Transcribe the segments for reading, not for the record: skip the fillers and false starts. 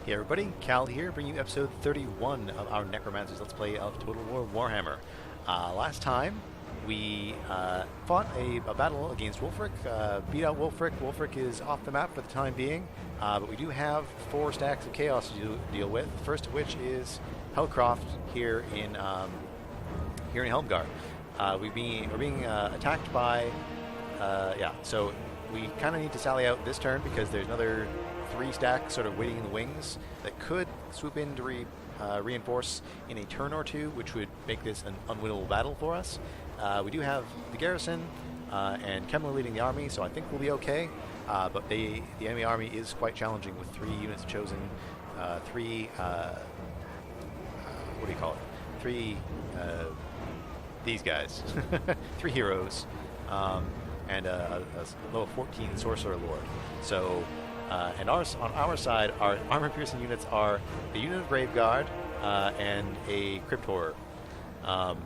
Hey everybody, Cal here, bringing you episode 31 of our Necromancers Let's Play of Total War Warhammer. Last time, we fought a battle against Wulfric, beat out Wulfric. Wulfric is off the map for the time being, but we do have 4 stacks of chaos to deal with, the first of which is Hellcroft here in Helmgart. We're being attacked by, so we kind of need to sally out this turn because there's another 3 stacks sort of waiting in the wings that could swoop in to reinforce in a turn or two, which would make this an unwinnable battle for us. We do have the garrison and Kemmler leading the army, so I think we'll be okay. But the enemy army is quite challenging with 3 units chosen, 3 what do you call it? 3 these guys, 3 heroes, and a level 14 sorcerer lord. So. And on our side, our armor-piercing units are a unit of Grave Guard and a Crypt Horror.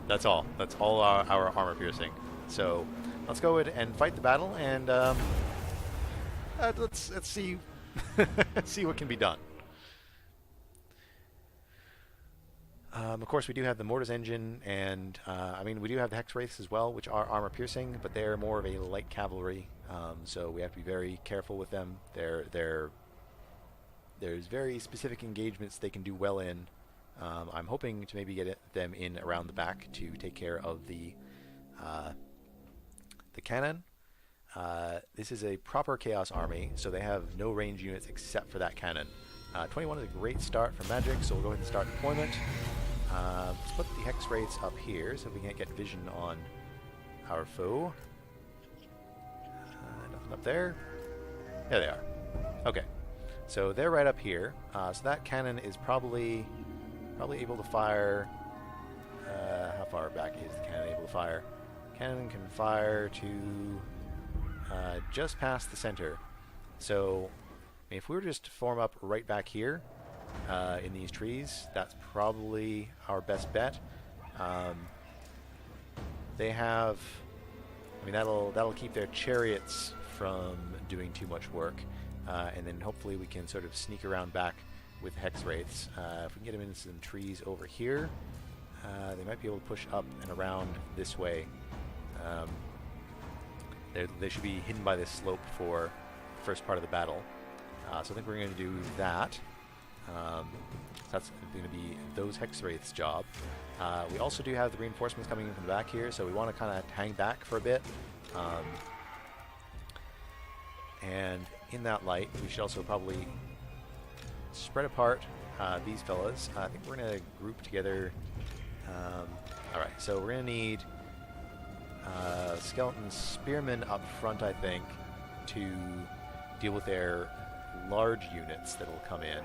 That's all. That's all our armor-piercing. So let's go ahead and fight the battle, and let's see see what can be done. Of course, we do have the Mortis Engine, and we do have the Hex Wraiths as well, which are armor-piercing, but they're more of a light cavalry. So we have to be very careful with them. There's very specific engagements they can do well in. I'm hoping to maybe get them in around the back to take care of the cannon. This is a proper Chaos army, so they have no range units except for that cannon. 21 is a great start for magic, so we'll go ahead and start deployment. Let's put the Hex Wraiths up here so we can't get vision on our foe. Nothing up there. There they are. Okay, so they're right up here. So that cannon is probably able to fire. How far back is the cannon able to fire? Cannon can fire to just past the center. So if we were just to form up right back here in these trees, that's probably our best bet. They have. That'll keep their chariots from doing too much work, and then hopefully we can sort of sneak around back with Hex Wraiths. If we can get them into some trees over here, they might be able to push up and around this way. They should be hidden by this slope for the first part of the battle. So I think we're going to do that. That's going to be those Hex Wraiths' job. We also do have the reinforcements coming in from the back here, so we want to kind of hang back for a bit. And in that light, we should also probably spread apart these fellas. I think we're going to group together. Alright, so we're going to need skeleton spearmen up front, I think, to deal with their large units that will come in.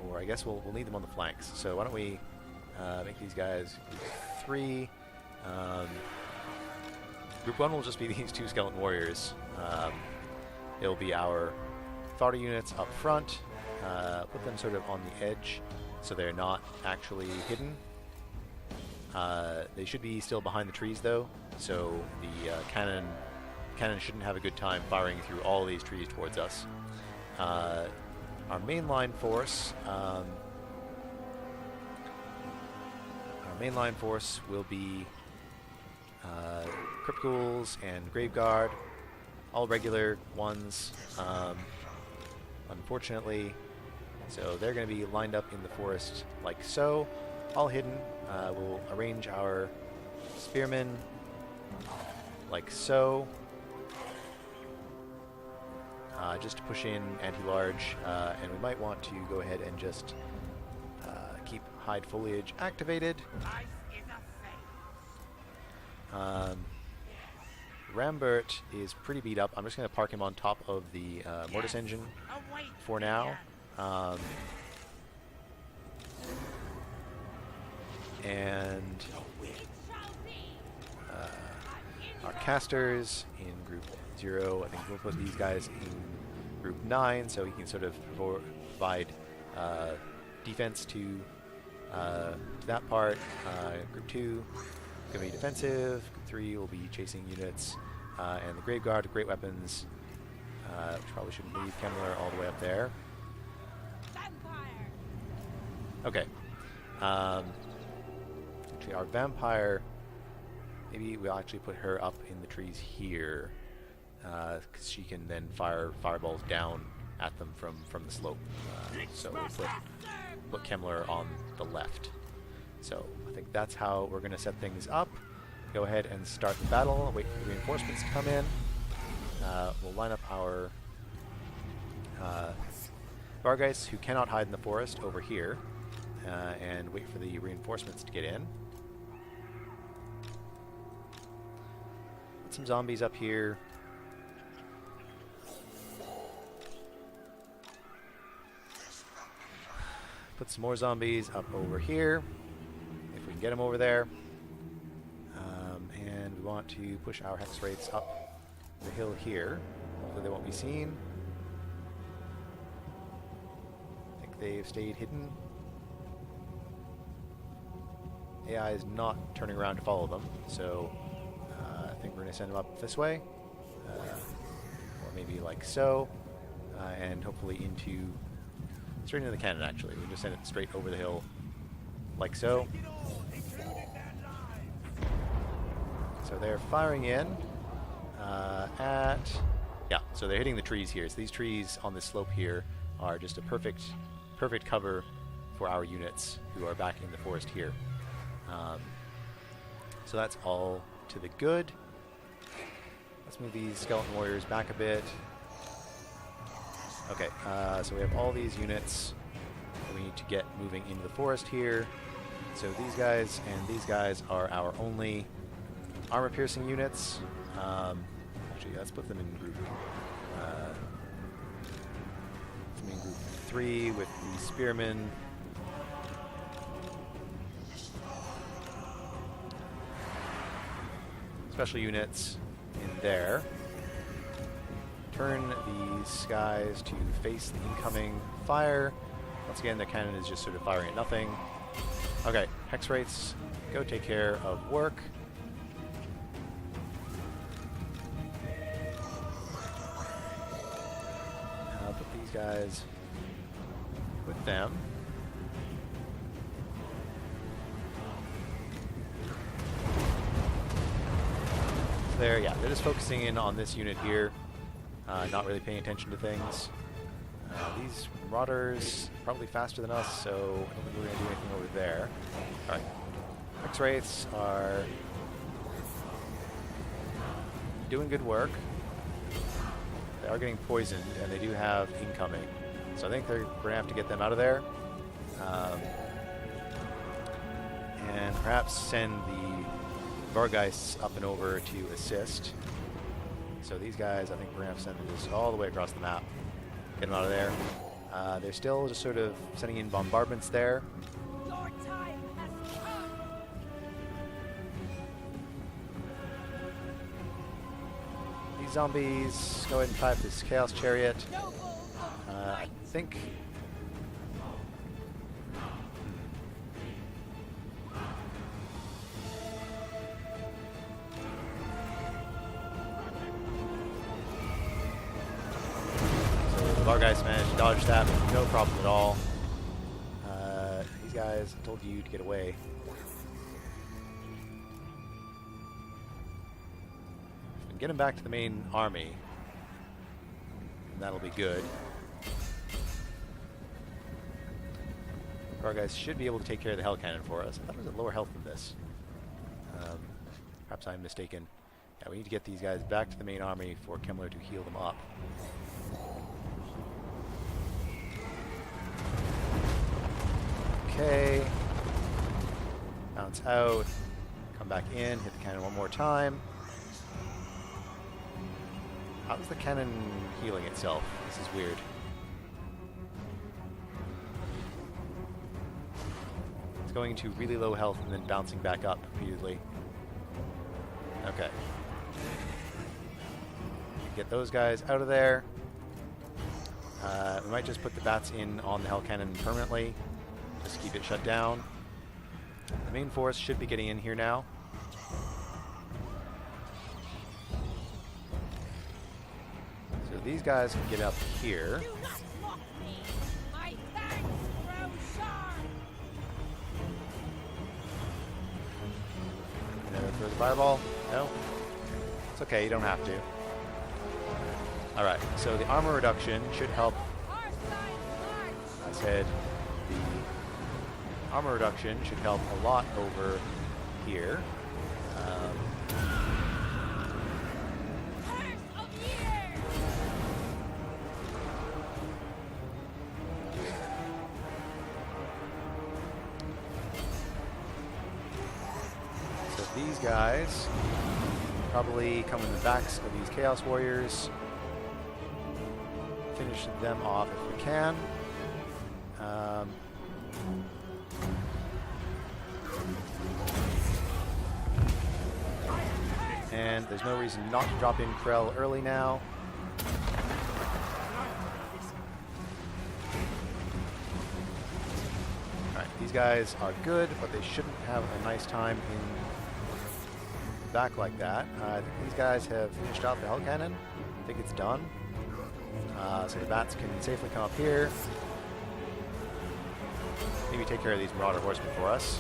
Or I guess we'll need them on the flanks. So why don't we make these guys group 3. Group 1 will just be these 2 skeleton warriors. It'll be our fodder units up front. Put them sort of on the edge so they're not actually hidden. They should be still behind the trees though, so the cannon shouldn't have a good time firing through all these trees towards us. Our mainline force, will be Crypt Ghouls and Grave Guard, all regular ones, unfortunately. So they're going to be lined up in the forest like so, all hidden. We'll arrange our spearmen like so. Just to push in anti-large, and we might want to go ahead and just keep hide foliage activated. Rambert is pretty beat up. I'm just going to park him on top of the Mortis Engine for now. And our casters in group 0, I think we'll put these guys in group 9 so he can sort of provide defense to that part. Group 2 is going to be defensive. Group 3 will be chasing units. And the Grave Guard, great weapons, which probably shouldn't leave Kemmler all the way up there. Okay. Actually, our vampire, maybe we'll actually put her up in the trees here, because she can then fire fireballs down at them from the slope. So we'll put Kemmler on the left. So I think that's how we're going to set things up. Go ahead and start the battle, wait for the reinforcements to come in. We'll line up our Vargeist, who cannot hide in the forest, over here, and wait for the reinforcements to get in. Put some zombies up here. Put some more zombies up over here, if we can get them over there. And we want to push our hex rates up the hill here, so they won't be seen. I think they've stayed hidden. AI is not turning around to follow them, so I think we're going to send them up this way, or maybe like so, and hopefully straight into the cannon. Actually, we'll just send it straight over the hill, like so. So they're firing in so they're hitting the trees here. So these trees on this slope here are just a perfect cover for our units who are back in the forest here. So that's all to the good. Let's move these skeleton warriors back a bit. Okay, so we have all these units that we need to get moving into the forest here. So these guys and these guys are our only armor-piercing units. Actually, let's put them in group 3 with the spearmen. Special units in there. Turn these guys to face the incoming fire. Once again, the cannon is just sort of firing at nothing. Okay, hex rates, go take care of work. I'll put these guys with them. There, yeah, they're just focusing in on this unit here, not really paying attention to things. These marauders probably faster than us, so I don't think we're going to do anything over there. Alright, X-Wraiths are doing good work. They are getting poisoned, and they do have incoming. So I think they're going to have to get them out of there. And perhaps send the Vargeists up and over to assist. So these guys, I think we're going to have to send them just all the way across the map. Get them out of there. They're still just sort of sending in bombardments there. Your time has come. These zombies, go ahead and fire this Chaos Chariot. I think... Vargeist managed to dodge that with no problem at all. These guys, I told you to get away. If we can get them back to the main army, that'll be good. Vargeist should be able to take care of the Hell Cannon for us. I thought it was at lower health than this. Perhaps I'm mistaken. Yeah, we need to get these guys back to the main army for Kemmler to heal them up. Okay. Bounce out. Come back in. Hit the cannon one more time. How is the cannon healing itself? This is weird. It's going to really low health and then bouncing back up repeatedly. Okay. Get those guys out of there. We might just put the bats in on the Hell Cannon permanently. Just keep it shut down. The main force should be getting in here now. So these guys can get up here. Do not mock me. My fangs grow sharp. Throw the fireball? No? It's okay, you don't have to. Alright, so the armor reduction should help. Our side march. I said the armor reduction should help a lot over here. Curse of years. So these guys probably come in the backs of these Chaos Warriors. Finish them off if we can. And there's no reason not to drop in Krell early now. Alright, these guys are good, but they shouldn't have a nice time in back like that. I think these guys have finished off the Hell Cannon. I think it's done. So the bats can safely come up here. Maybe take care of these Marauder Horsemen for us.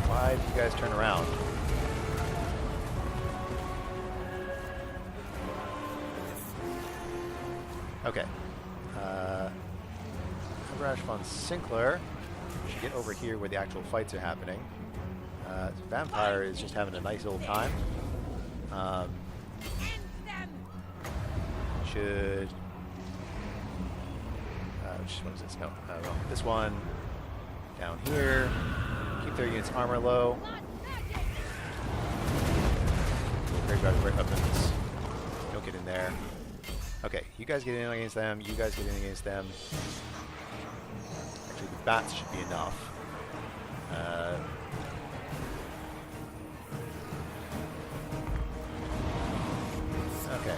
Why did you guys turn around? Okay. Abrash von Sinclair should get over here where the actual fights are happening. Vampire is just having a nice old time. End them. Should... which one is this? No, well, this one down here. Keep their units armor low. Great weapons. Don't get in there. Okay, you guys get in against them. You guys get in against them. Actually, the bats should be enough. Okay.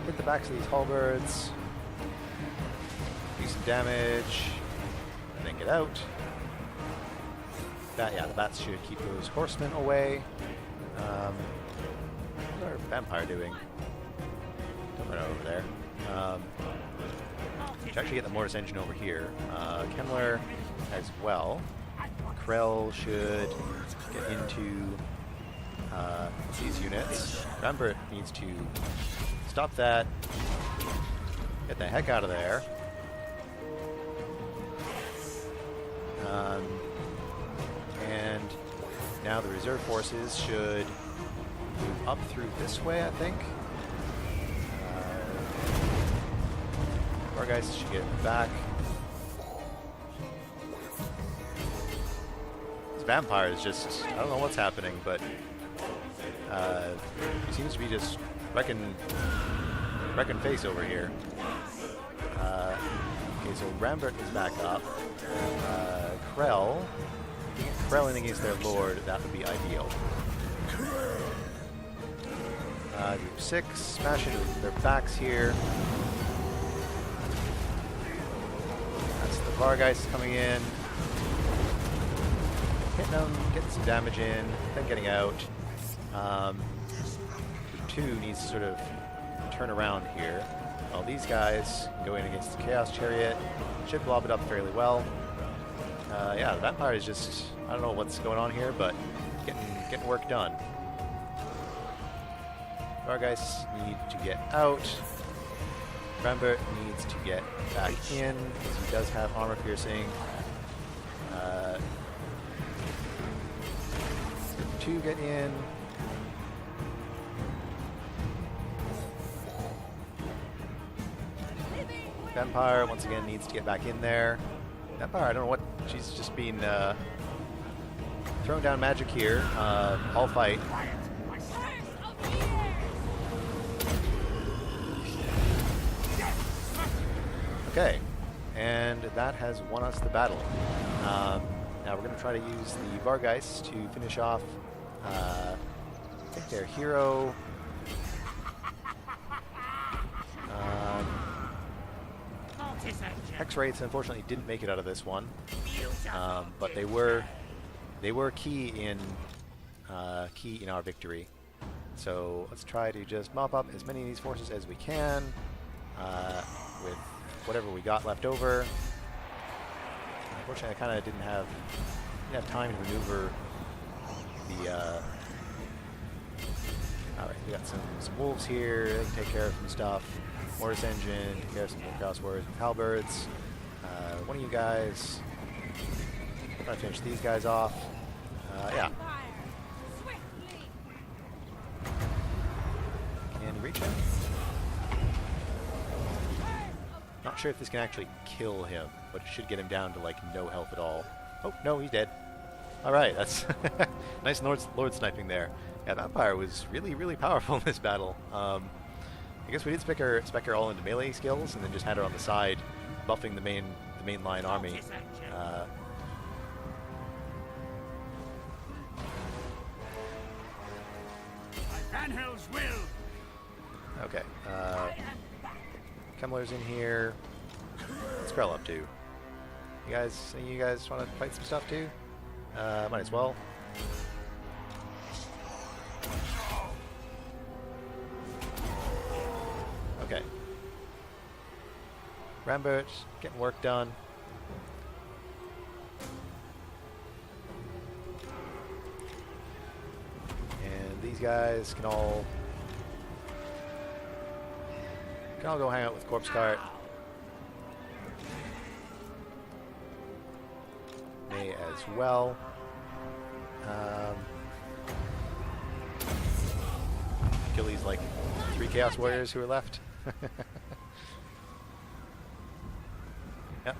Hit the backs of these halberds. Do some damage. And then get out. Yeah, the bats should keep those horsemen away. What's our vampire doing? Don't run over there. Should actually get the Mortis engine over here. Kemmler as well. Krell should get into these units. Rambert needs to stop that. Get the heck out of there. And now the reserve forces should move up through this way, I think. Our guys should get back. This vampire is just, I don't know what's happening, but he seems to be just wrecking face over here. Okay, so Rambert is back up. Krell. Krell in against their lord, that would be ideal. Group 6, smash into their backs here. That's the Vargeist coming in. Hitting them, getting some damage in, then getting out. Group 2 needs to sort of turn around here. Well, these guys go in against the Chaos Chariot. Should blob it up fairly well. Yeah, the Vampire is just, I don't know what's going on here, but getting work done. Vargeist need to get out. Rambert needs to get back in, because he does have armor piercing. 2 get in. Vampire, once again, needs to get back in there. Vampire, I don't know what, she's just being thrown down magic here. All fight. Okay, and that has won us the battle. Now we're going to try to use the Vargeist to finish off, I think their hero. Hex Wraiths unfortunately didn't make it out of this one, but they they were key in our victory. So let's try to just mop up as many of these forces as we can with whatever we got left over. Unfortunately, I kind of didn't have time to maneuver the. All right, we got some wolves here. They can take care of some stuff. Mortis engine, take care of some chaos warriors and halberds. One of you guys. Try to finish these guys off. Yeah. Can you reach him? Not sure if this can actually kill him, but it should get him down to like no health at all. Oh no, he's dead. All right, that's nice Lord sniping there. Yeah, Vampire was really powerful in this battle. I guess we did spec her all into melee skills, and then just had her on the side, buffing the main line army. Vanhel's will. Okay. Kemmler's in here. What's Krell up to? You guys want to fight some stuff too? Might as well. Okay. Rambert, getting work done. And these guys can all go hang out with Corpse Cart. May as well. Kill these like 3 Chaos Warriors who are left. Yep.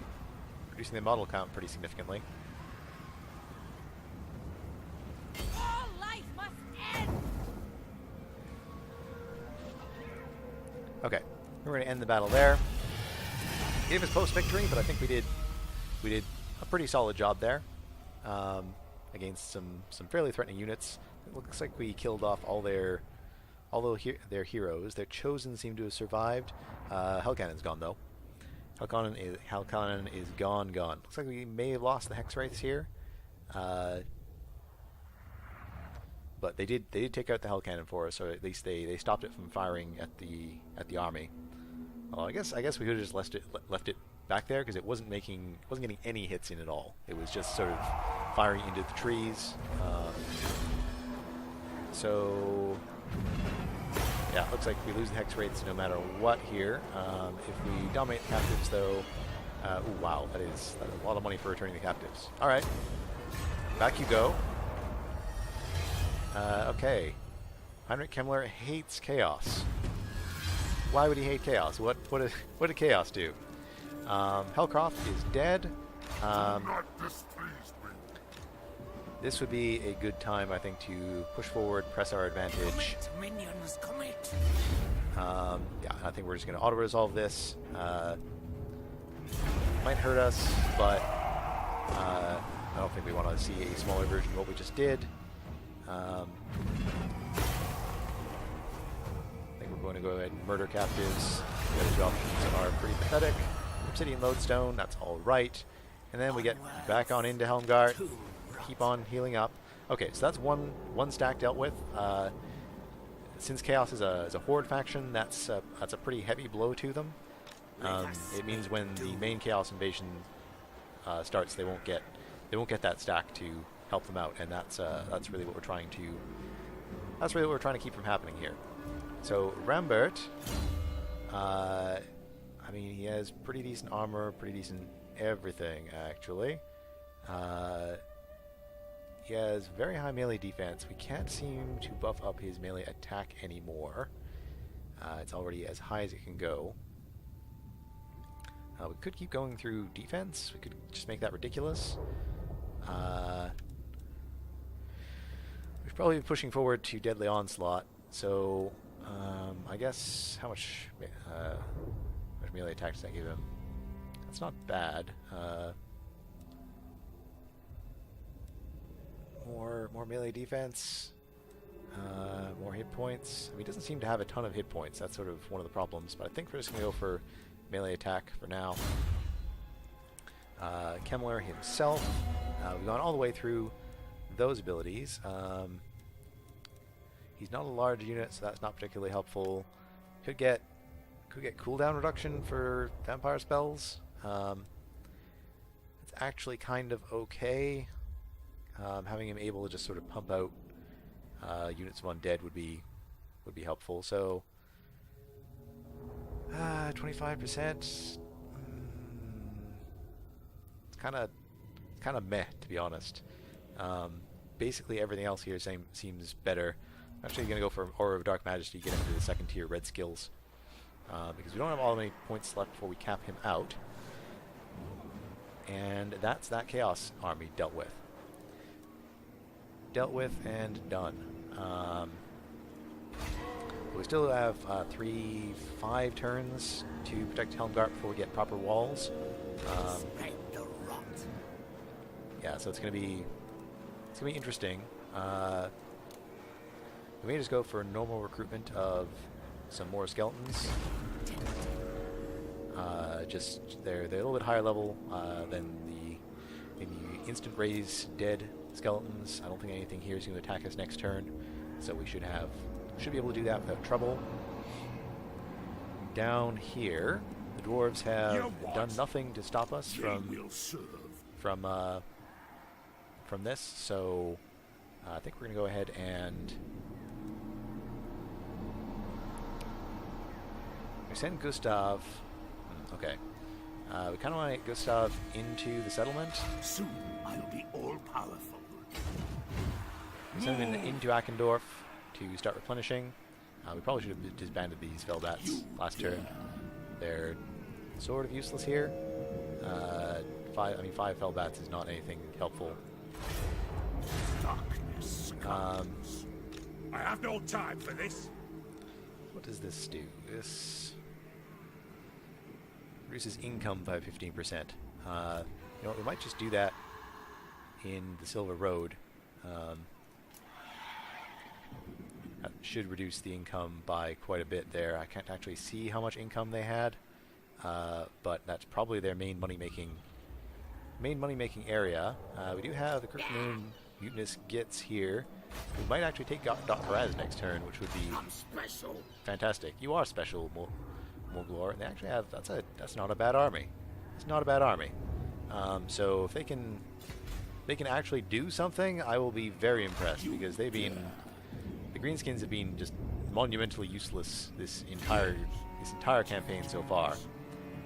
Reducing the model count pretty significantly. All life must end. Okay. We're going to end the battle there. Gave us post-victory, but I think we did a pretty solid job there against some fairly threatening units. It looks like we killed off all their heroes. Their chosen seem to have survived. Hellcannon's gone though. Hellcannon is gone. Looks like we may have lost the Hex Wraiths here, but they did take out the Hellcannon for us, or at least they stopped it from firing at the army. Well, I guess we could have just left it back there because it wasn't getting any hits in at all. It was just sort of firing into the trees. So yeah, looks like we lose the Hex Wraiths no matter what here. If we dominate the captives though, ooh, wow, that's a lot of money for returning the captives. All right, back you go. Okay, Heinrich Kemmler hates chaos. Why would he hate chaos? What did chaos do? Hellcroft is dead. This would be a good time, I think, to push forward, press our advantage. Minions, commit. Yeah, I think we're just going to auto-resolve this. Might hurt us, but I don't think we want to see a smaller version of what we just did. I think we're going to go ahead and murder captives. The other two options are pretty pathetic. Obsidian Lodestone, that's all right. And then we get back on into Helmgart. Keep on healing up. Okay, so that's one stack dealt with. Since Chaos is a horde faction, that's a pretty heavy blow to them. It means when the main Chaos invasion starts, they won't get that stack to help them out, and that's really what we're trying to keep from happening here. So Rambert, I mean, he has pretty decent armor, pretty decent everything actually. He has very high melee defense. We can't seem to buff up his melee attack anymore. It's already as high as it can go. We could keep going through defense. We could just make that ridiculous. We should probably be pushing forward to Deadly Onslaught. So, I guess how much melee attack does that give him? That's not bad. More melee defense, more hit points. I mean, he doesn't seem to have a ton of hit points. That's sort of one of the problems. But I think we're just going to go for melee attack for now. Kemmler himself. We've gone all the way through those abilities. He's not a large unit, so that's not particularly helpful. Could get cooldown reduction for vampire spells. It's actually kind of okay. Having him able to just sort of pump out units of undead would be helpful. So 25%. It's kind of meh, to be honest. Basically everything else here seems better. I'm actually going to go for Aura of Dark Majesty, get into the second tier red skills, because we don't have all many points left before we cap him out. And that's that Chaos army dealt with. Dealt with and done. We still have 5 turns to protect Helmgart before we get proper walls. Yeah, so it's gonna be interesting. We may just go for normal recruitment of some more skeletons. Just they're a little bit higher level than the instant raise dead skeletons. I don't think anything here is going to attack us next turn, so we should be able to do that without trouble. Down here, the dwarves have done nothing to stop us from this, so I think we're going to go ahead and we send Gustav. Okay, we kind of want to get Gustav into the settlement. Soon I'll be all powerful. We send him into Akendorf to start replenishing. We probably should have disbanded these Velbats last turn. They're sort of useless here. 5 Velbats is not anything helpful. Darkness comes. I have no time for this. What does this do? This reduces income by 15%. You know what, we might just do that in the Silver Road. That should reduce the income by quite a bit there. I can't actually see how much income they had, but that's probably their main money-making area. We do have the Kirkmoon Mutinous Gits here. We might actually take Dr. Az next turn, which would be fantastic. You are special, Morglor, and they actually have that's not a bad army. It's not a bad army. So if they can actually do something, I will be very impressed, because the Greenskins have been just monumentally useless this entire campaign so far.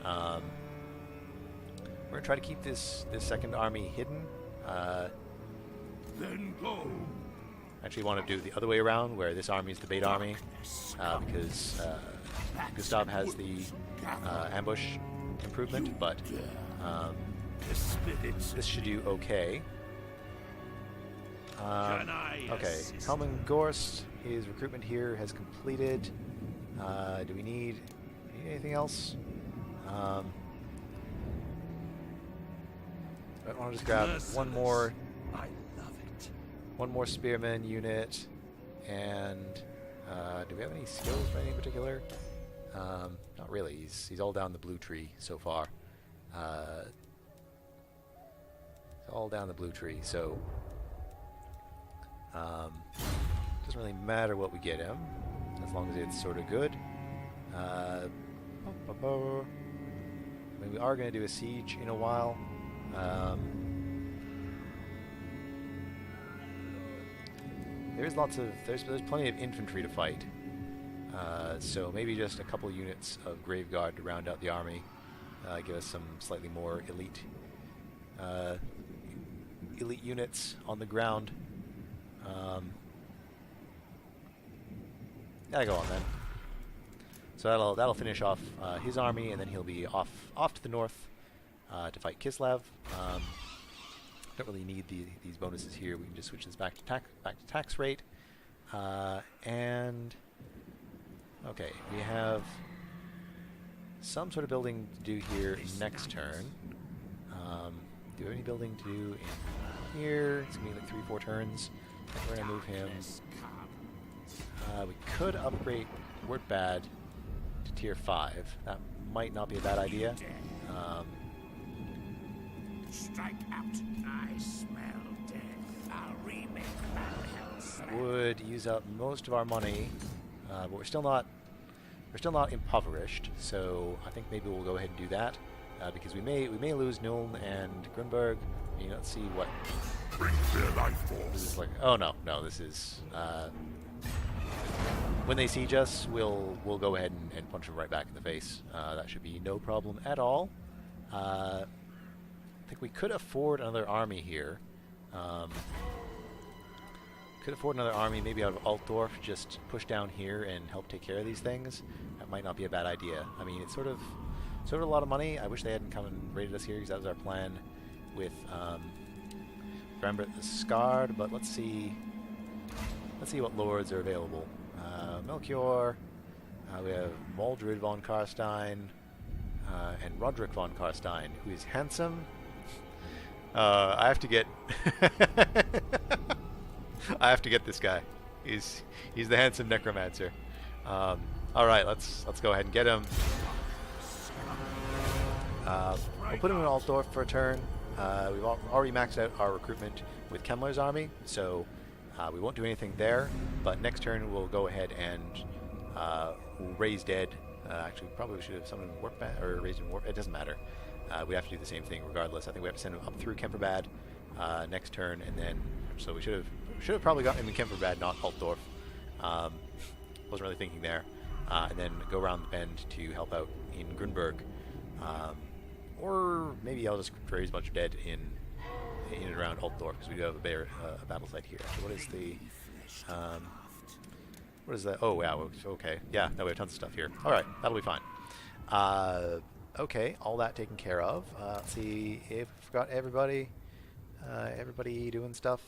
We're gonna try to keep this second army hidden. Then go. Actually want to do the other way around, where this army is the bait army, because Gustav has the ambush improvement, but this should do okay. Okay, Helmgart, his recruitment here has completed. Do we need anything else? I want to just grab one more spearman unit, and do we have any skills for any in particular? Not really. He's all down the blue tree so far. He's all down the blue tree, so doesn't really matter what we get him, as long as it's sort of good. I mean, we are going to do a siege in a while. There's plenty of infantry to fight, so maybe just a couple units of Graveguard to round out the army, give us some slightly more elite units on the ground. Gotta go on then. So that'll finish off his army, and then he'll be off to the north to fight Kislev. Don't really need these bonuses here. We can just switch this back to tax rate. And okay, we have some sort of building to do here next turn. Do we have any building to do in here? It's gonna be like 3-4 turns. We're gonna move him. We could upgrade Wurtbad to tier 5. That might not be a bad idea. Strike out. I smell death. would use up most of our money, but we're still not impoverished. So I think maybe we'll go ahead and do that because we may lose Nuln and Grunberg. Let's see what this is like. Oh no, this is when they siege us, we'll go ahead and punch them right back in the face. That should be no problem at all. I think we could afford another army here. Could afford another army, maybe out of Altdorf, just push down here and help take care of these things. That might not be a bad idea. I mean, it's sort of a lot of money. I wish they hadn't come and raided us here, because that was our plan with Rambert the Scarred. But let's see what lords are available. Melchior. We have Maldred von Karstein and Roderick von Karstein, who is handsome. I have to get I have to get this guy. He's the handsome necromancer. All right, let's go ahead and get him. We'll put him in Altdorf for a turn. We've already maxed out our recruitment with Kemmler's army, so we won't do anything there. But next turn we'll go ahead and we'll raise dead. Actually, probably we should have summoned warp or raised in warp. It doesn't matter. We have to do the same thing regardless. I think we have to send him up through Kemperbad next turn, and then so we should have probably gotten him in Kemperbad, not Altdorf. Wasn't really thinking there. And then go around the bend to help out in Grunberg. Or maybe I'll just raise a bunch of dead in and around Altdorf, because we do have a battle site here. So what is the what is that? Oh wow, okay. Yeah, no, we have tons of stuff here. Alright, that'll be fine. Okay, all that taken care of. Let's see if we forgot everybody. Everybody doing stuff.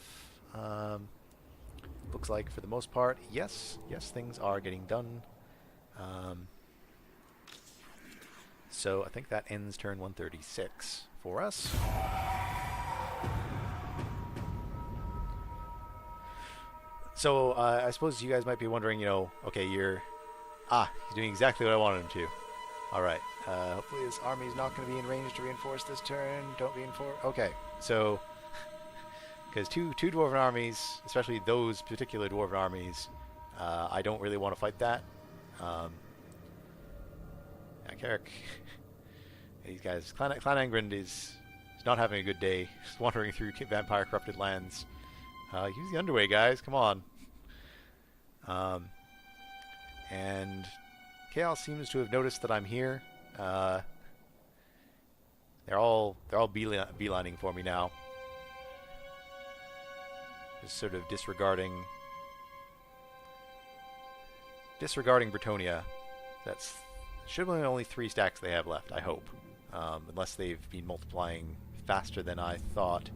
Looks like for the most part, yes, things are getting done. So I think that ends turn 136 for us. So I suppose you guys might be wondering, okay, he's doing exactly what I wanted him to. All right. Hopefully this army is not going to be in range to reinforce this turn. Don't reinforce. Okay. So, because two dwarven armies, especially those particular dwarven armies, I don't really want to fight that. Carrick. These guys. Clan Angrind is not having a good day. Just wandering through vampire corrupted lands. Use the underway, guys. Come on. And Chaos seems to have noticed that I'm here. They're all beelining for me now. Just sort of disregarding Bretonia. That's should be only 3 stacks they have left, I hope. Unless they've been multiplying faster than I thought.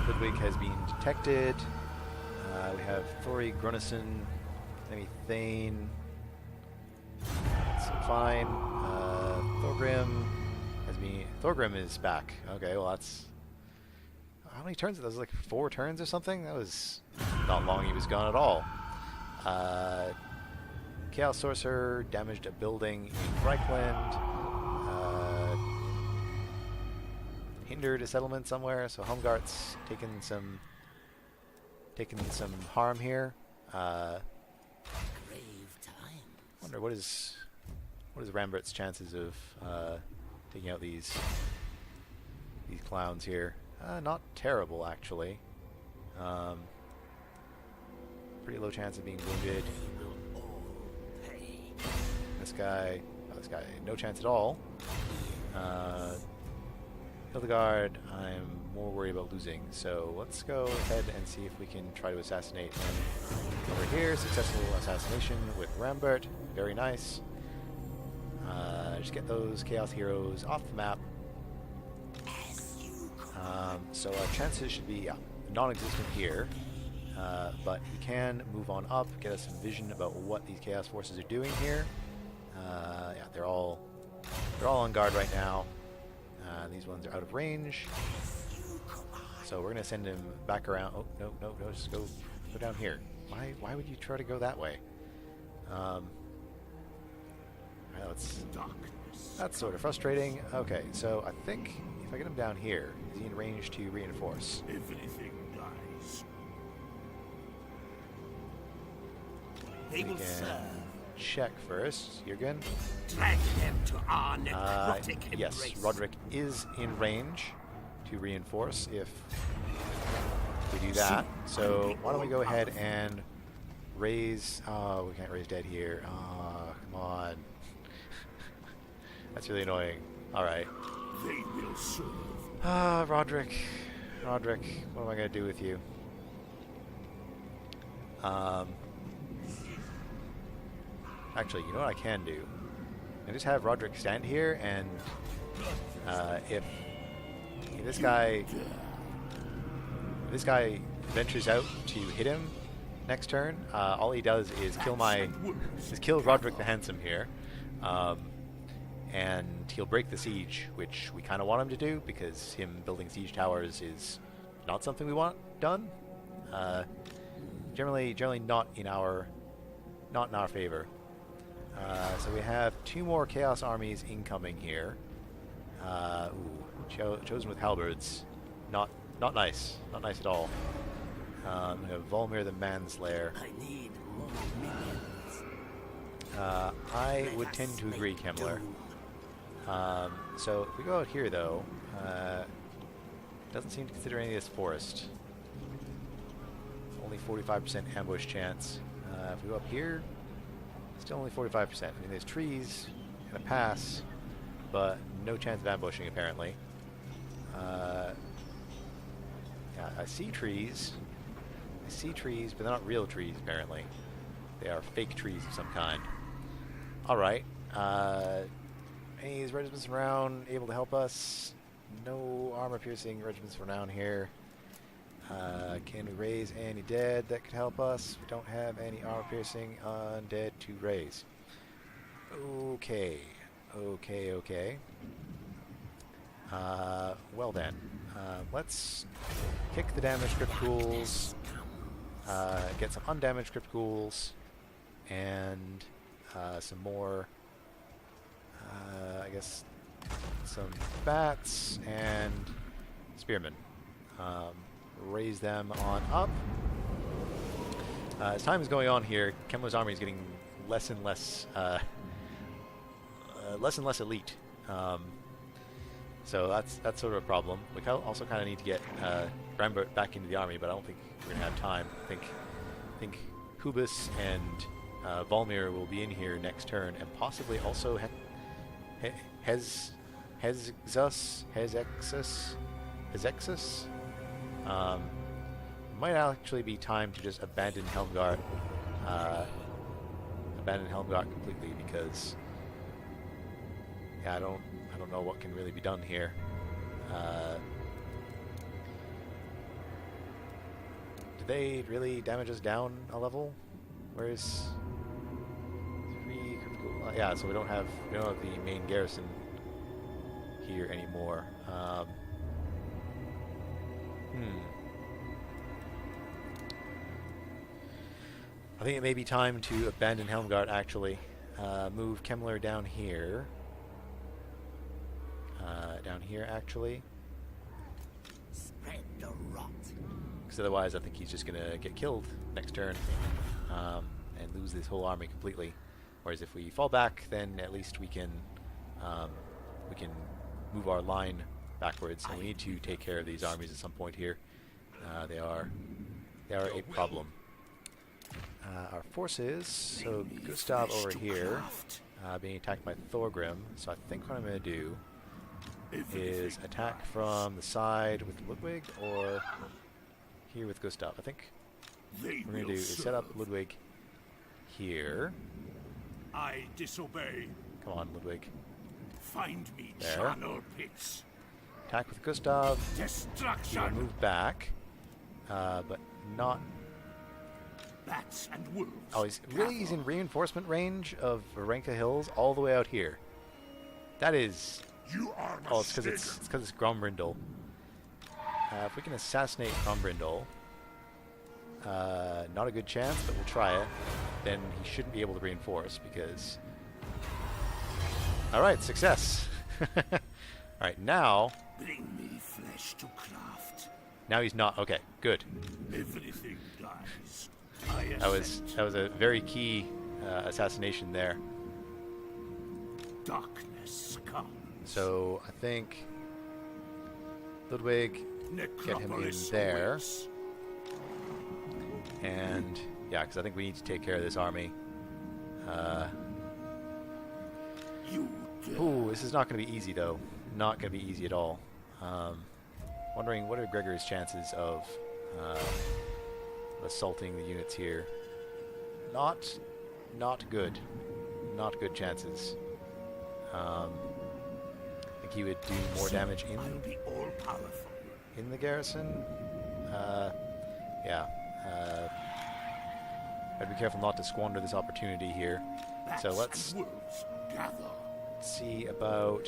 Ludwig has been detected. We have Thori, Grunnison, Lemmy Thane. That's fine. Thorgrim is back. Okay, well that's... How many turns? That was like 4 turns or something? That was not long he was gone at all. Chaos Sorcerer damaged a building in Reichland. Hindered a settlement somewhere, so Helmgart's taken some harm here. Wonder what is Rambert's chances of taking out these clowns here. Not terrible, actually. Pretty low chance of being wounded. This guy, no chance at all. Hildegard, I'm more worried about losing, so let's go ahead and see if we can try to assassinate him over here. Successful assassination with Rambert. Very nice. Just get those Chaos Heroes off the map. So our chances should be non-existent here, but we can move on up, get us some vision about what these Chaos Forces are doing here. Yeah, they're all on guard right now. These ones are out of range, so we're gonna send him back around. Oh no, just go down here. Why would you try to go that way? Right, let's That's sort of frustrating. Okay, so I think if I get him down here, is he in range to reinforce? Everything dies. They We will can serve. check first. Jürgen? Drag them to our necrotic Yes, embrace. Roderick is in range to reinforce if we do that. So why don't we go ahead and raise... Oh, we can't raise dead here. Oh, come on. That's really annoying. Alright. They will serve. Ah, Roderick. Roderick, what am I going to do with you? Actually, you know what I can do? I just have Roderick stand here, and if this guy ventures out to hit him next turn, all he does is kill Roderick the Handsome here, and he'll break the siege, which we kind of want him to do because him building siege towers is not something we want done. Generally not in our favor. So we have 2 more Chaos armies incoming here. Chosen with halberds. Not nice. Not nice at all. We have Volmir the Manslayer. I need more minions. I would tend to agree, Kemmler. So if we go out here, though, doesn't seem to consider any of this forest. Only 45% ambush chance. If we go up here, still only 45%. I mean, there's trees and a pass, but no chance of ambushing, apparently. Yeah, I see trees. But they're not real trees, apparently. They are fake trees of some kind. Alright. Any of these regiments around able to help us? No armor-piercing regiments around here. Can we raise any dead that could help us? We don't have any armor-piercing undead to raise. Okay. Well then. Let's kick the damaged crypt ghouls, get some undamaged crypt ghouls, and some more, I guess, some bats and spearmen. Raise them on up. As time is going on here, Kemmler's army is getting less and less elite. So that's sort of a problem. We also kind of need to get Brambert back into the army, but I don't think we're gonna have time. I think Hubis and Volmir will be in here next turn, and possibly also Hezexus. Might actually be time to just abandon Helmgart. Abandon Helmgart completely, because yeah, I don't know what can really be done here. Do they really damage us down a level? Where's 3 critical? Yeah, so we don't have the main garrison here anymore. I think it may be time to abandon Helmgart, actually. Move Kemmler down here. Down here, actually. Spread the rot. Because otherwise I think he's just going to get killed next turn and lose this whole army completely. Whereas if we fall back, then at least we can move our line backwards. And we need to take care of these armies at some point here. They are a problem. Our forces, so Gustav over here, being attacked by Thorgrim. So I think what I'm going to do is attack from the side with Ludwig, or here with Gustav. I think what we're going to do is set up Ludwig here. I disobey. Come on, Ludwig. Find me There. charnel pits. Attack with Gustav. He will Destruction. move back, but not... Bats and wolves. Oh, he's in reinforcement range of Varenka Hills all the way out here. That is... You are Oh, it's because it's Grombrindal. If we can assassinate Grombrindal, not a good chance, but we'll try it. Then he shouldn't be able to reinforce, because All right, success. All right, now Bring me flesh to craft. now he's not. Okay, good. Everything dies. I That was a very key assassination there. Darkness comes. So I think Ludwig, get him in Necropolis there. awaits. And yeah, because I think we need to take care of this army. You dare. Ooh, this is not going to be easy though. Not going to be easy at all. Wondering what are Gregor's chances of assaulting the units here? Not good. Not good chances. I think he would do more damage I'll be all powerful. in the garrison. Yeah. I'd be careful not to squander this opportunity here. So Bats let's and wolves gather. see about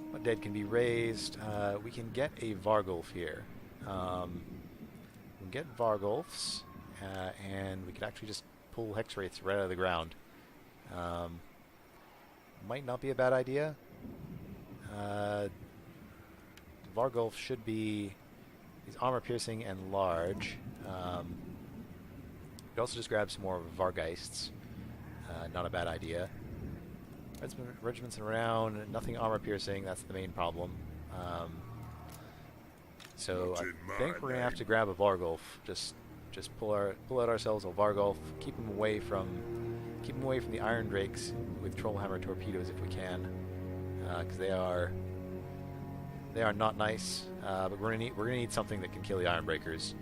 what dead can be raised. We can get a Vargulf here. We can get Vargulfs, and we can actually just pull Hex Wraiths right out of the ground. Might not be a bad idea. Vargulf should be... he's armor piercing and large. We could also just grab some more Vargeists. Not a bad idea. Regiments around, nothing armor piercing, that's the main problem. So Not I in my think we're gonna have name. to grab a Vargulf. Just pull out ourselves a Vargulf. Keep him away from the Iron Drakes with Trollhammer torpedoes if we can, because they are not nice. But we're gonna need something that can kill the Iron Breakers.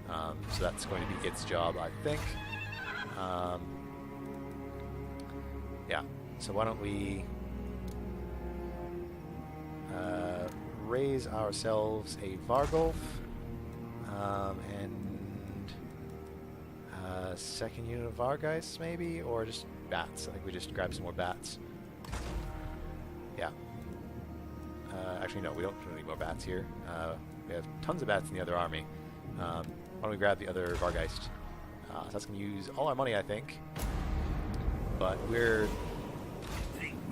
So that's going to be its job, I think. Yeah. So why don't we raise ourselves a Vargulf and second unit of Vargeists maybe, or just bats. I think we just grab some more bats. Yeah. Actually, no, we don't need more bats here. We have tons of bats in the other army. Why don't we grab the other Vargeist? So that's going to use all our money, I think. But we're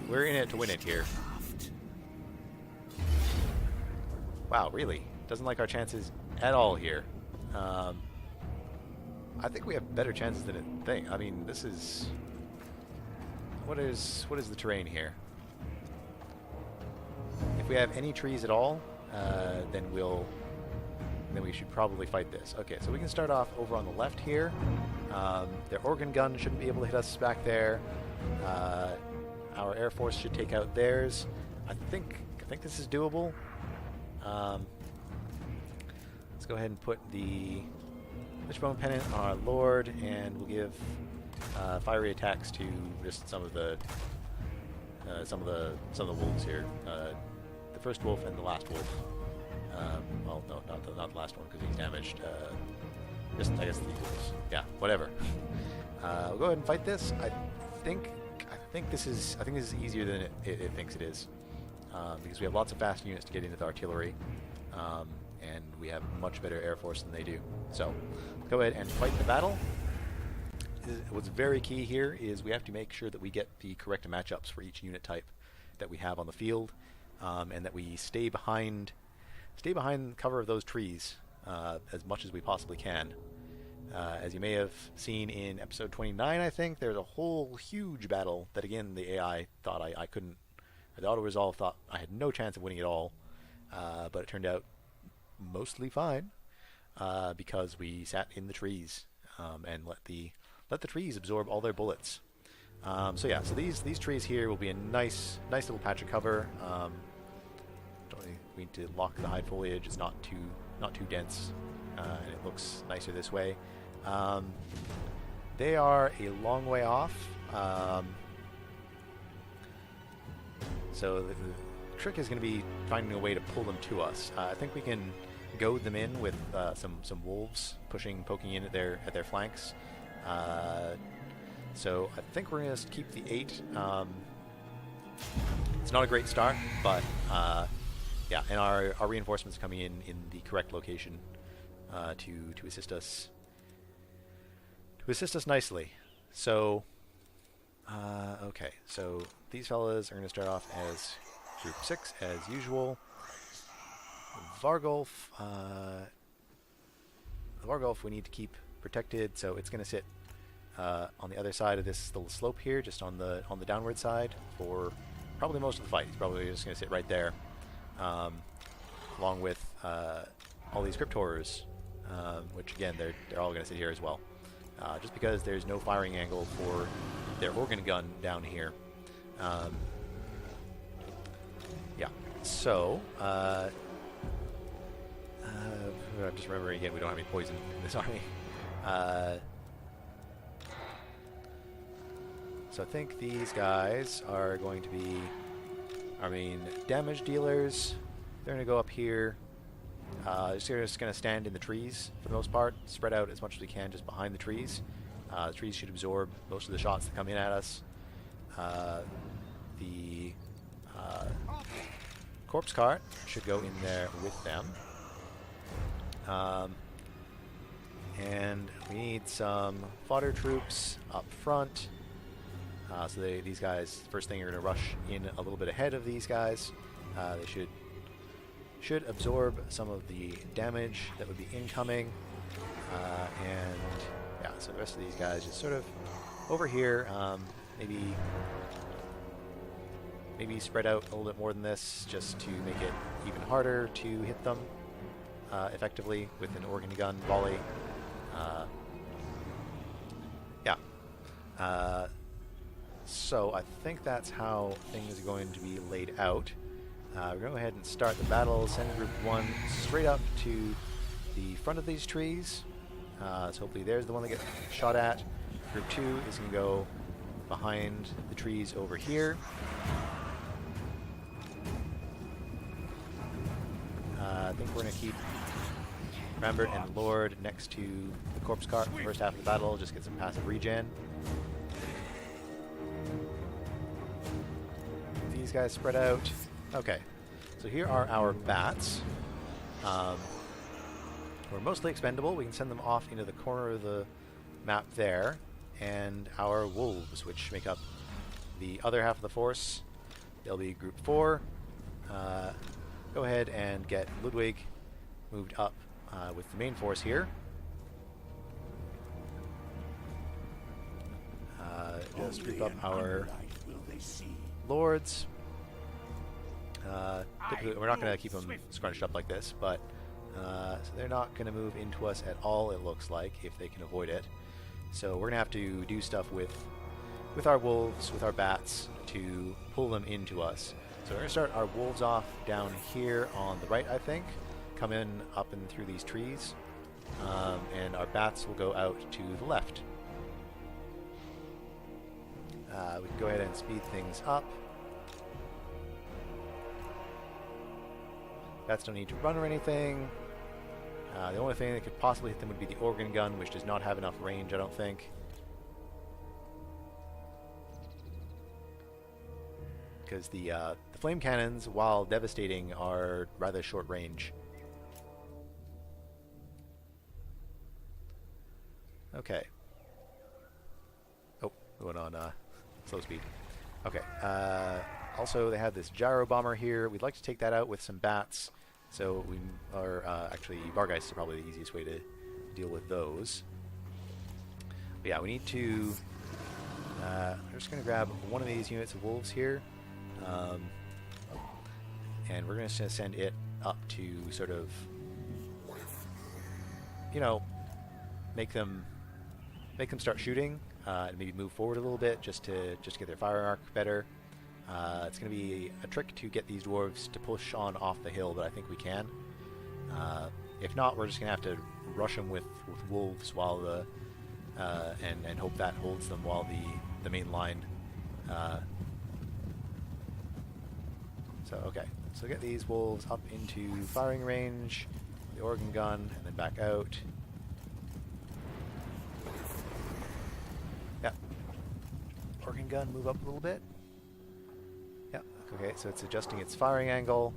in it to win it here. Wow, really? Doesn't like our chances at all here. I think we have better chances than I think. I mean, this is... What is the terrain here? If we have any trees at all, then we should probably fight this. Okay, so we can start off over on the left here. Their organ gun shouldn't be able to hit us back there. Our Air Force should take out theirs. I think this is doable. Let's go ahead and put the Wishbone Pennant on our Lord, and we'll give fiery attacks to just some of the wolves here. The first wolf and the last wolf. Well, no, not the last one because he's damaged. Just I guess the wolves. Yeah, whatever. We'll go ahead and fight this. I think this is easier than it thinks it is, because we have lots of fast units to get into the artillery, and we have much better air force than they do. So, go ahead and fight the battle. What's very key here is we have to make sure that we get the correct matchups for each unit type that we have on the field, and that we stay behind cover of those trees as much as we possibly can. As you may have seen in episode 29, I think, there's a whole huge battle that, again, the AI thought I couldn't, the auto-resolve thought I had no chance of winning at all, but it turned out mostly fine, because we sat in the trees and let the trees absorb all their bullets. So yeah, so these trees here will be a nice little patch of cover. Don't really need to lock the hide foliage. It's not too dense, and it looks nicer this way. They are a long way off, so the trick is going to be finding a way to pull them to us. I think we can goad them in with some wolves poking in at their flanks. So I think we're going to keep the 8. It's not a great start, but yeah, and our reinforcements are coming in the correct location to assist us nicely. So, okay. So these fellas are going to start off as Group 6 as usual. Vargolf, the Vargolf we need to keep protected, so it's going to sit on the other side of this little slope here, just on the downward side for probably most of the fight. He's probably just going to sit right there, along with all these crypt horrors, which again they're all going to sit here as well, just because there's no firing angle for their organ gun down here. Yeah. So. I'm just remembering again, we don't have any poison in this army. So I think these guys are going to be our main damage dealers. They're going to go up here. They're just going to stand in the trees for the most part, spread out as much as we can just behind the trees. The trees should absorb most of the shots that come in at us. The corpse cart should go in there with them. And we need some fodder troops up front. So these guys, first thing, are going to rush in a little bit ahead of these guys. They should absorb some of the damage that would be incoming. And yeah, so the rest of these guys just sort of over here, maybe spread out a little bit more than this, just to make it even harder to hit them effectively with an organ gun volley. So I think that's how things are going to be laid out. We're going to go ahead and start the battle. Send Group 1 straight up to the front of these trees. So hopefully there's the one that gets shot at. Group 2 is going to go behind the trees over here. I think we're going to keep Rambert and Lord next to the corpse cart for the first half of the battle, just get some passive regen. These guys spread out. Okay, so here are our bats. We're mostly expendable. We can send them off into the corner of the map there. And our wolves, which make up the other half of the force. They'll be Group 4. Go ahead and get Ludwig moved up with the main force here. Just group up our lords. Typically, we're not going to keep them scrunched up like this, but so they're not going to move into us at all, it looks like, if they can avoid it. So we're going to have to do stuff with our wolves, with our bats, to pull them into us. So we're going to start our wolves off down here on the right, I think. Come in up and through these trees. And our bats will go out to the left. We can go ahead and speed things up. Bats don't need to run or anything. The only thing that could possibly hit them would be the organ gun, which does not have enough range, I don't think. Because the flame cannons, while devastating, are rather short range. Okay. Oh, going on slow speed. Okay. Also, they have this gyro bomber here. We'd like to take that out with some bats. So we are actually Vargeist is probably the easiest way to deal with those. But yeah, we need to. I'm just going to grab one of these units of wolves here. And we're going to send it up to sort of, make them start shooting and maybe move forward a little bit just to get their fire arc better. It's going to be a trick to get these dwarves to push on off the hill, but I think we can. If not, we're just going to have to rush them with wolves while the and hope that holds them while the main line. So okay, so get these wolves up into firing range, the organ gun, and then back out. Yeah. Organ gun, move up a little bit. Yeah, okay, so it's adjusting its firing angle.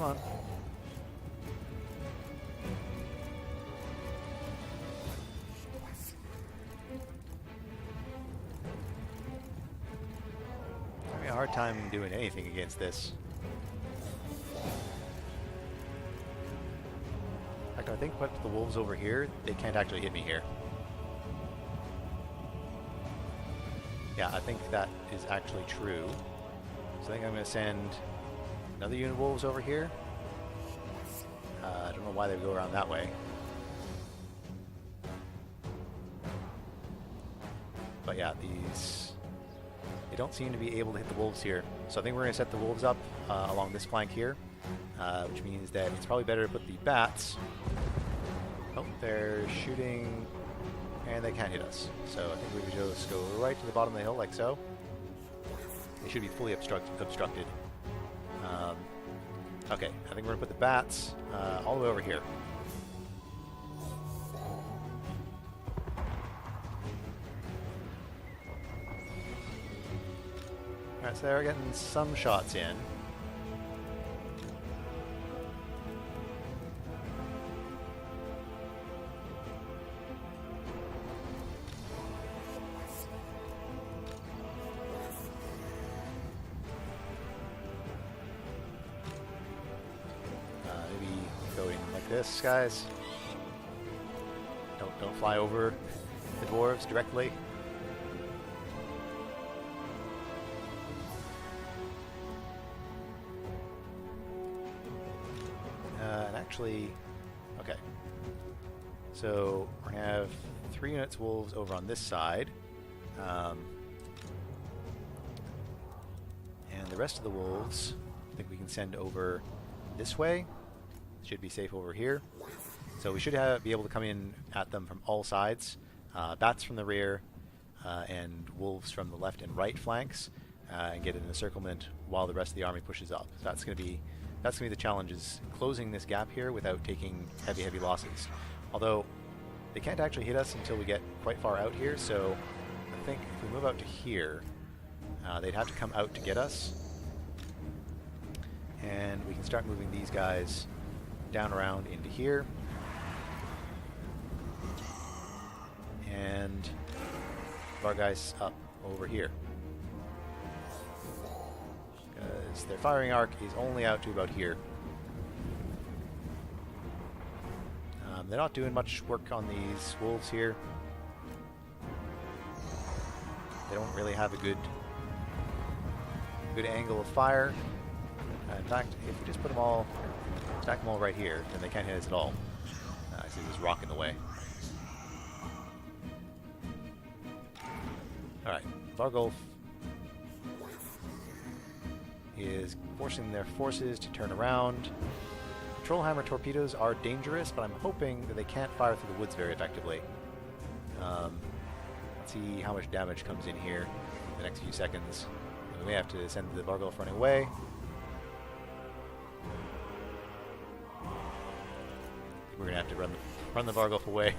Come on. Having a hard time doing anything against this. In fact, I think with the wolves over here, they can't actually hit me here. Yeah, I think that is actually true. So I think I'm going to send another unit of wolves over here. I don't know why they would go around that way. But yeah, they don't seem to be able to hit the wolves here. So I think we're going to set the wolves up along this flank here, which means that it's probably better to put the bats. Oh, they're shooting, and they can't hit us. So I think we could just go right to the bottom of the hill like so. They should be fully obstructed. Okay, I think we're going to put the bats all the way over here. Alright, so they're getting some shots in. Maybe going like this, guys. Don't fly over the dwarves directly. And actually, okay. So we're gonna have 3 units wolves over on this side, and the rest of the wolves, I think we can send over this way. Should be safe over here. So we should be able to come in at them from all sides. Bats from the rear, and wolves from the left and right flanks, and get an encirclement while the rest of the army pushes up. So that's going to be the challenge, is closing this gap here without taking heavy losses. Although they can't actually hit us until we get quite far out here. So I think if we move out to here, they'd have to come out to get us, and we can start moving these guys down around into here, and our guys up over here, because their firing arc is only out to about here. They're not doing much work on these wolves here. They don't really have a good angle of fire. In fact, if we just put them all, stack them all right here, then they can't hit us at all. I see this rock in the way. Alright, Vargulf is forcing their forces to turn around. Trollhammer torpedoes are dangerous, but I'm hoping that they can't fire through the woods very effectively. Let's see how much damage comes in here in the next few seconds. We may have to send the Vargulf running away. We're gonna have to run the Vargulf away.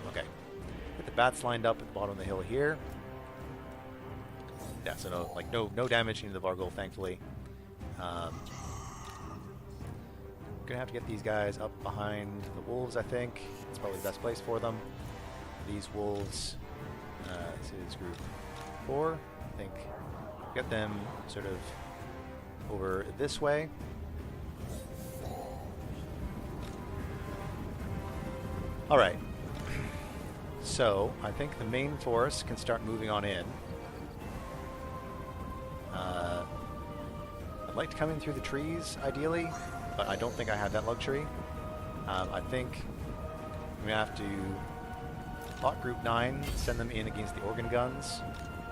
Okay, get the bats lined up at the bottom of the hill here. Yeah, so no damage into the Vargulf, thankfully. Gonna have to get these guys up behind the wolves. I think it's probably the best place for them. These wolves. This is group 4. I think get them sort of over this way. Alright, so I think the main force can start moving on in. I'd like to come in through the trees, ideally, but I don't think I have that luxury. I think I'm going to have to plot Group 9, send them in against the organ guns.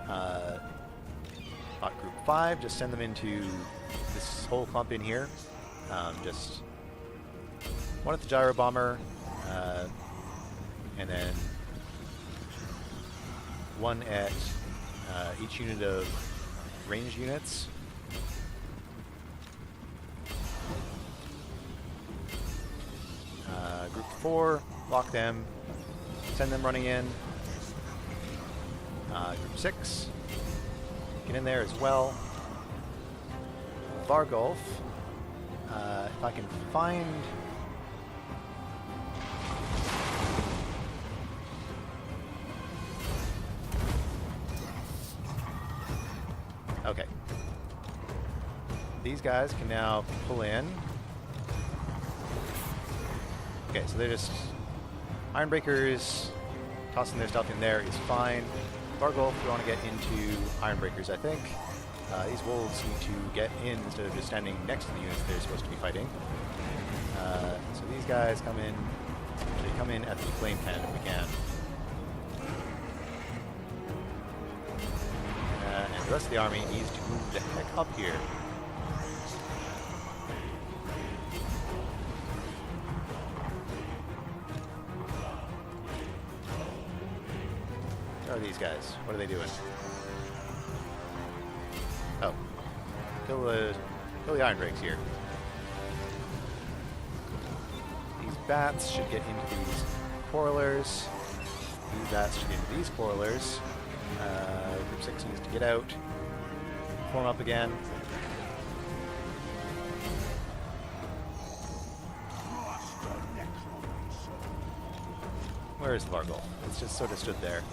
Plot Group 5, just send them into this whole clump in here. Just one at the gyro bomber, and then one at each unit of ranged units. Group 4, lock them, send them running in. Group 6, get in there as well. Vargulf. If I can find... Okay. These guys can now pull in. Okay, so they're just Ironbreakers. Tossing their stuff in there is fine. Vargulf, we want to get into Ironbreakers, I think. These wolves need to get in instead of just standing next to the units they're supposed to be fighting. So these guys come in. They come in at the flame cannon if we can. And the rest of the army needs to move the heck up here. What are these guys? What are they doing? Oh. Kill the Iron Drakes here. These bats should get into these quarrelers. These bats should get into these quarrelers. Group 6 needs to get out. Form up again. Where is the Vargulf? It's just sort of stood there.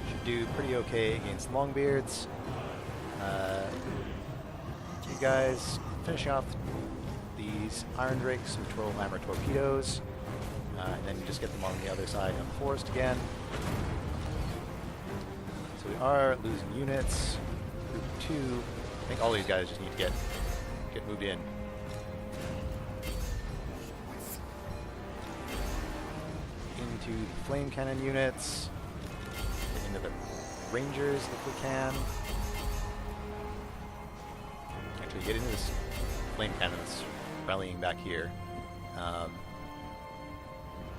Should do pretty okay against Longbeards. You guys finishing off these Iron Drakes, which will hammer torpedoes, and then you just get them on the other side of the forest again. So we are losing units. Group 2, I think all these guys just need to get moved in. Into the flame cannon units, into the rangers if we can. Actually, get into this flame cannon that's rallying back here.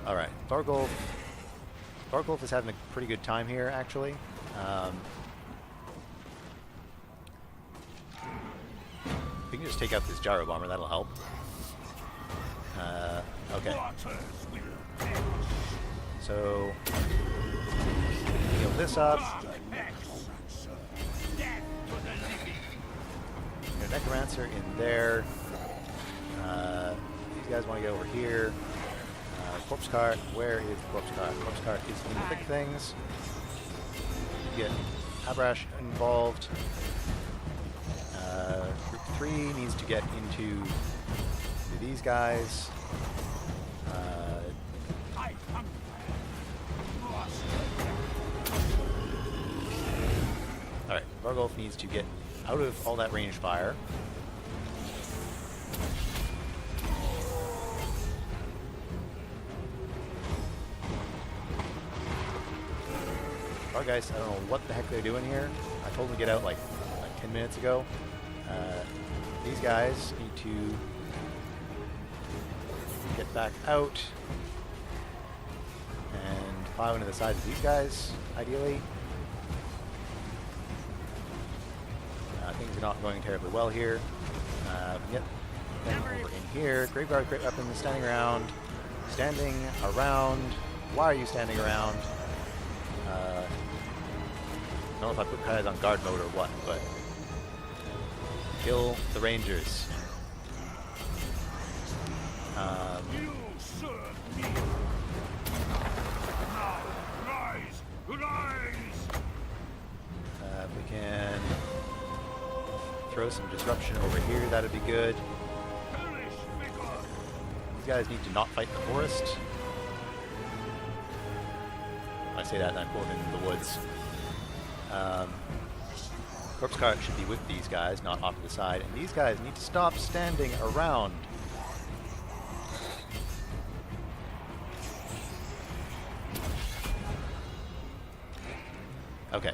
Alright, Vargulf is having a pretty good time here, actually. We can just take out this gyro bomber, that'll help. Okay. So, heal this up. Get a Necromancer in there. These guys want to get over here. Corpse Cart, where is the Corpse Cart? Corpse Cart is in the thick things. Get Abrash involved. Group 3 needs to get into these guys. Alright, Vargulf needs to get out of all that range fire. Our guys, I don't know what the heck they're doing here. I told them to get out like 10 minutes ago. These guys need to get back out and plow into the sides of these guys, ideally. Things are not going terribly well here. Get them over in here. Graveguard, great weapons, standing around. Standing around. Why are you standing around? I don't know if I put guys on guard mode or what, but kill the Rangers. You serve me. Now, rise, rise. If we can throw some disruption over here, that'd be good. These guys need to not fight the forest. When I say that, I'm pulling into the woods. Corpse Cart should be with these guys, not off to the side. And these guys need to stop standing around. Okay.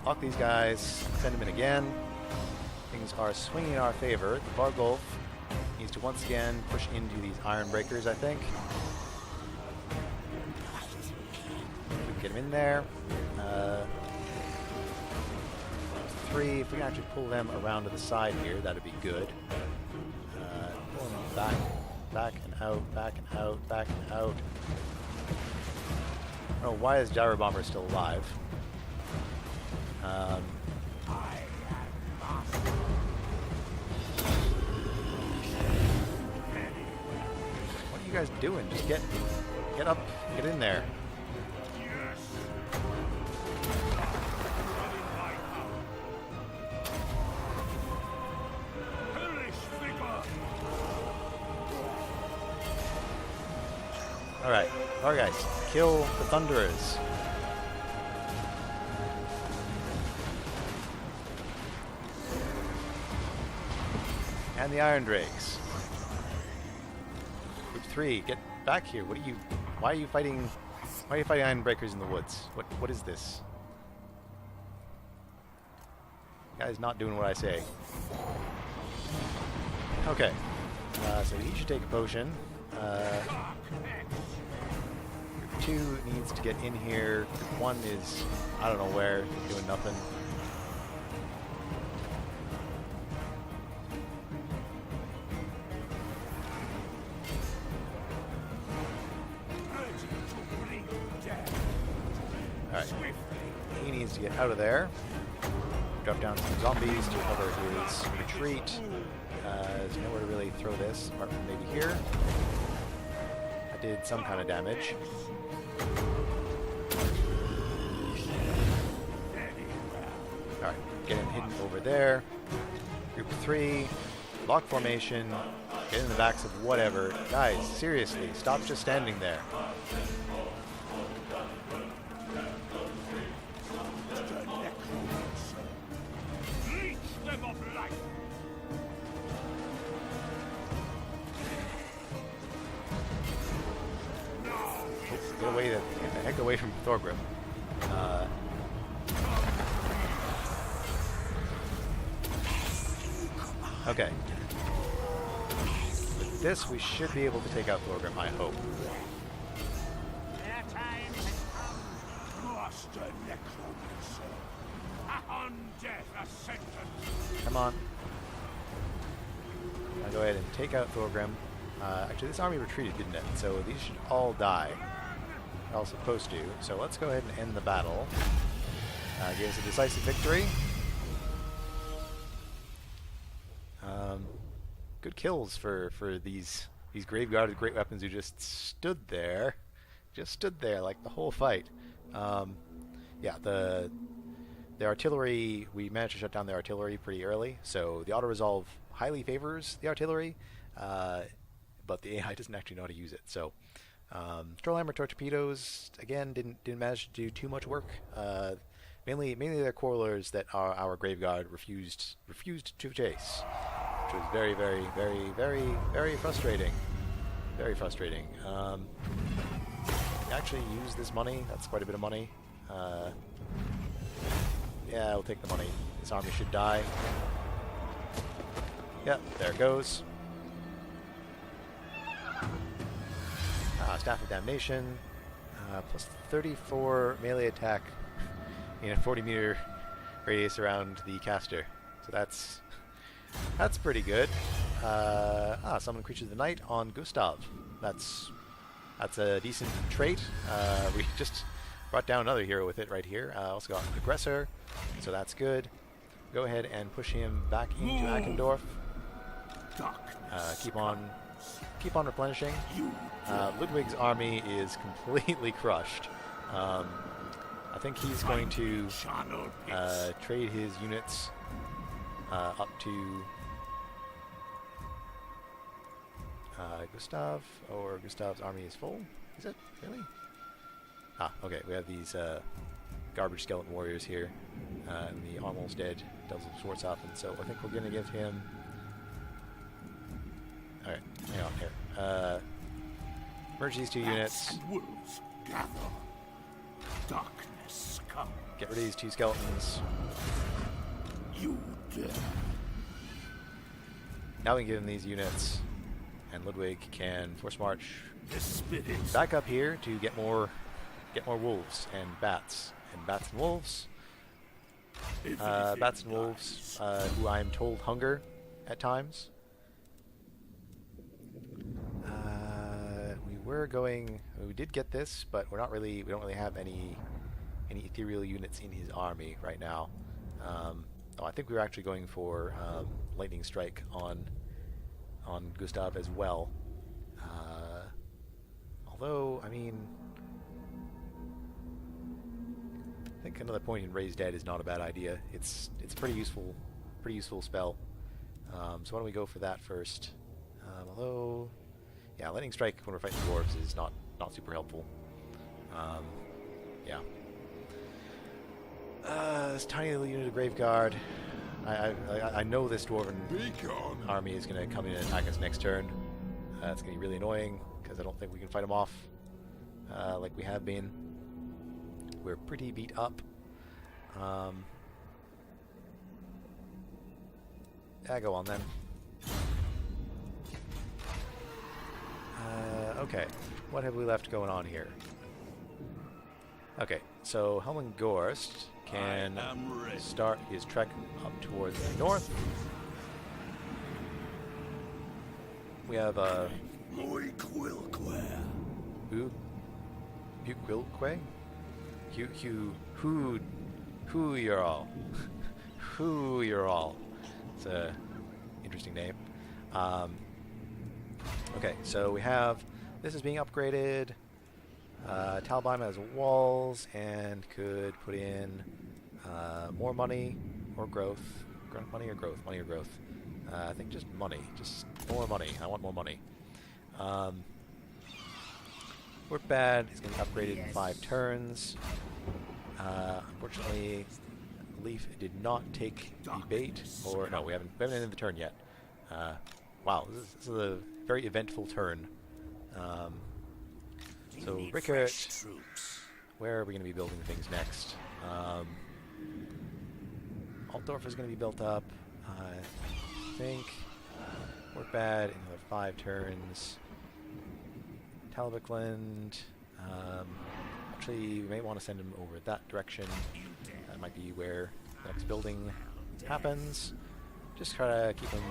Lock these guys, send them in again. Things are swinging in our favor. The Vargulf needs to once again push into these Iron Breakers, I think. We can get him in there. 3, if we can actually pull them around to the side here, that'd be good. Pull them back and out, back and out, back and out. I don't know why is Gyro Bomber still alive. What are you guys doing? Just get up, get in there. Alright, guys, kill the Thunderers. And the Iron Drakes. Group 3, get back here. Why are you fighting Iron Breakers in the woods? What is this? Guy's not doing what I say. Okay. So he should take a potion. Group 2 needs to get in here. Group 1 is, I don't know where, doing nothing. Alright. He needs to get out of there. Drop down some zombies to cover his retreat. There's nowhere to really throw this, apart from maybe here. I did some kind of damage. Alright, get him hidden over there. Group 3, block formation, get in the backs of whatever. Guys, seriously, stop just standing there. Get away, get the heck away from Thorgrim. Okay. With this, we should be able to take out Thorgrim, I hope. Their time has come. Master Necromancer. On death a sentence. Come on. I'll go ahead and take out Thorgrim. Actually, this army retreated, didn't it? So these should all die. They're all supposed to. So let's go ahead and end the battle. Give us a decisive victory. Good kills for these grave-guarded great weapons who just stood there. Just stood there like the whole fight. Yeah, the artillery, we managed to shut down the artillery pretty early, so the auto-resolve highly favors the artillery, but the AI doesn't actually know how to use it. So Trollhammer torpedoes, again, didn't manage to do too much work. Mainly their quarrelers that our Graveguard refused to chase, which was very, very, very, very, very frustrating. Very frustrating. Actually use this money. That's quite a bit of money. Yeah, we'll take the money. This army should die. Yep, there it goes. Staff of Damnation. Plus 34 melee attack in a 40-meter radius around the caster. So that's pretty good. Summon Creature of the Night on Gustav. That's a decent trait. We just brought down another hero with it right here. Also got Aggressor, so that's good. Go ahead and push him back into Akendorf. Keep on replenishing. Ludwig's army is completely crushed. I think he's going to trade his units up to Gustav, or Gustav's army is full. Is it? Really? Okay. We have these garbage skeleton warriors here. And the almost dead Devils of Schwarzhofen. So I think we're going to give him... Alright, hang on here. Merge these two units. Wolves gather. Darkness come. Get rid of these two skeletons. You dare. Now we can give him these units, and Ludwig can force march The spirits. back up here to get more wolves and bats. And bats and wolves. Bats and wolves, who I'm told hunger at times. We we're going. We did get this, but we're not really. We don't really have any ethereal units in his army right now. Oh, I think we were actually going for lightning strike on Gustav as well. Although, I mean, I think another point in Raise Dead is not a bad idea. It's pretty useful spell. So why don't we go for that first? Although, yeah, lightning strike when we're fighting dwarves is not super helpful. Yeah. This tiny little unit of Grave Guard. I know this dwarven army is going to come in and attack us next turn. It's going to be really annoying because I don't think we can fight them off like we have been. We're pretty beat up. Yeah, go on then. Okay, what have we left going on here? Okay, so Helmgart can start his trek up towards the north. We have Buquilque? Who you're all. Who you're all. It's a interesting name. Okay, so we have this is being upgraded. Talbheim has walls and could put in more money or growth. Money or growth? Money or growth? I think just money. Just more money. I want more money. Work bad is going to be upgraded in 5 turns. Unfortunately, Leaf did not take the bait, or no, we haven't ended the turn yet. Wow, this is a very eventful turn. So Rickert, where are we going to be building things next? Altdorf is going to be built up, I think. Work bad, another 5 turns. Talbotland, actually we may want to send him over that direction. That might be where the next building happens. Just try to keep him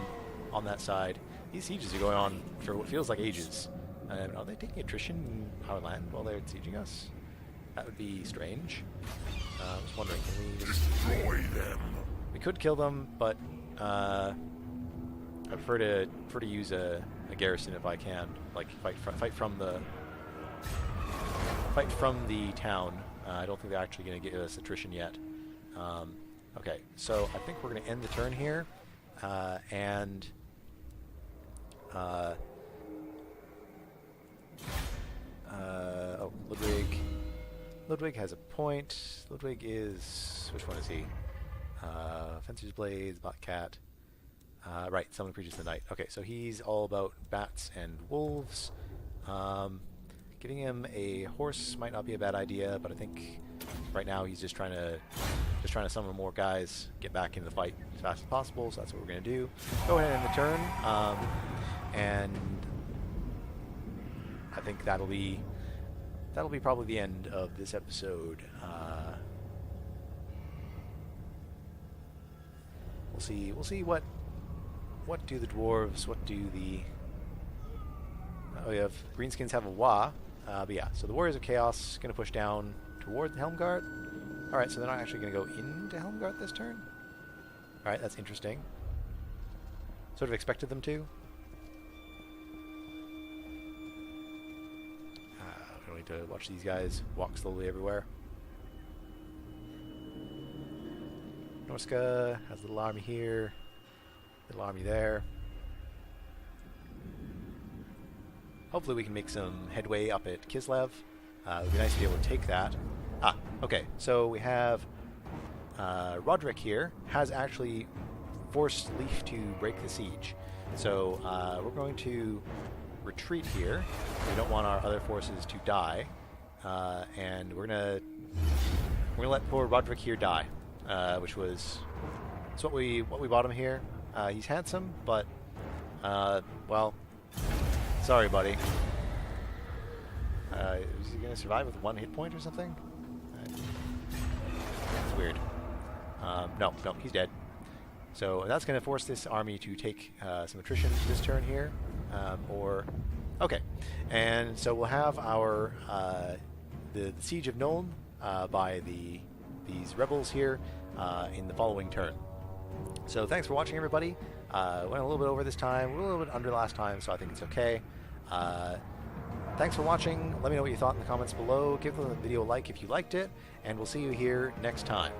on that side. These sieges are going on for what feels like ages. Are they taking attrition in our land while they're sieging us? That would be strange. I was wondering, can we destroy them? We could kill them, but I prefer to use a garrison if I can, like fight from the town. I don't think they're actually going to get us attrition yet. Okay, so I think we're going to end the turn here, and oh, Ludwig has a point. Ludwig is, which one is he? Fencer's Blades, Botcat. Right, summon creatures of the night. Okay, so he's all about bats and wolves. Giving him a horse might not be a bad idea, but I think right now he's just trying to summon more guys, get back into the fight as fast as possible. So that's what we're gonna do. Go ahead and end the turn, and I think that'll be probably the end of this episode. We'll see what do the dwarves, what do the we have greenskins have a Wa, but yeah, so the Warriors of Chaos gonna push down toward the Helmgart. Alright, so they're not actually gonna go into Helmgart this turn. Alright, that's interesting. Sort of expected them to. We don't need to watch these guys walk slowly everywhere. Norska has a little army here, little army there. Hopefully we can make some headway up at Kislev. It would be nice to be able to take that. Ah, okay, so we have Roderick here has actually forced Leaf to break the siege. So we're going to retreat here. We don't want our other forces to die. And we're gonna let poor Roderick here die. Which was what we bought him here. He's handsome, but well, sorry, buddy. Is he gonna survive with 1 hit point or something? It's weird. No, he's dead. So that's gonna force this army to take some attrition this turn here, or Okay, and so we'll have our the Siege of Nuln by these rebels here in the following turn. So thanks for watching, everybody. Went a little bit over this time, a little bit under last time, so I think it's okay. Thanks for watching. Let me know what you thought in the comments below. Give the video a like if you liked it, and we'll see you here next time.